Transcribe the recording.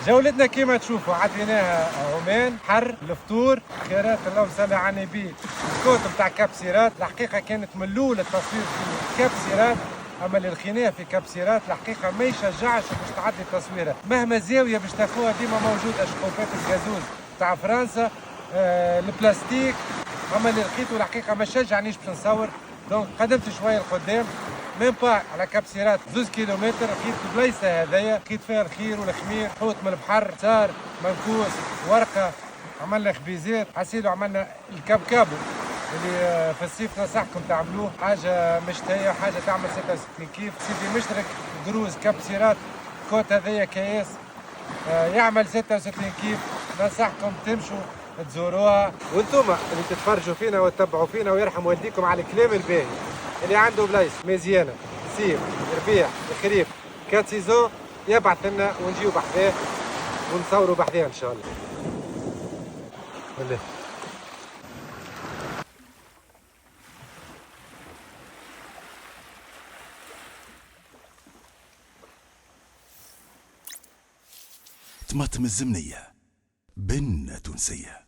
جولتنا كيما تشوفوا عديناها عمان، حر الفطور، خيرات اللهم صل على النبي، الكوت بتاع كابسيرات. الحقيقه كانت من الاول التصوير في كابسيرات، اما اللي لقيناه في كابسيرات الحقيقه ما يشجعش باش تعدي التصويره، مهما زاويه باش تاخوها ديما موجوده، شقوفات الجازوز تاع فرنسا، البلاستيك. اما اللي لقيته الحقيقه ما شجعنيش باش نصور، دونك قدمت شويه لقدام ميم با على كابسيرات 12 كيلومتر. لقيت البلايصه هذايا لقيت فيها الخير والخمير، حوت من البحر، صار منكوس، ورقه، عملنا خبيزات، حسيلو عملنا الكابكابو اللي في الصيف نصحكم تعملوه، حاجه مشتهيه، حاجه تعمل 66 كيف. سيدي مشترك دروز كابسيرات كوت هذايا كياس يعمل 66 كيف، ننصحكم تمشوا تزوروها. وانتم اللي تتفرجوا فينا وتتبعوا فينا ويرحم والديكم على الكلام الباهي، اللي عنده بلايص مزيانه صيف ربيع خريف 4 سيزون يبعث لنا ونجيو بحذاه ونصوروا بحذاه ان شاء الله. بالله طماطم الزمنية بنة تونسية.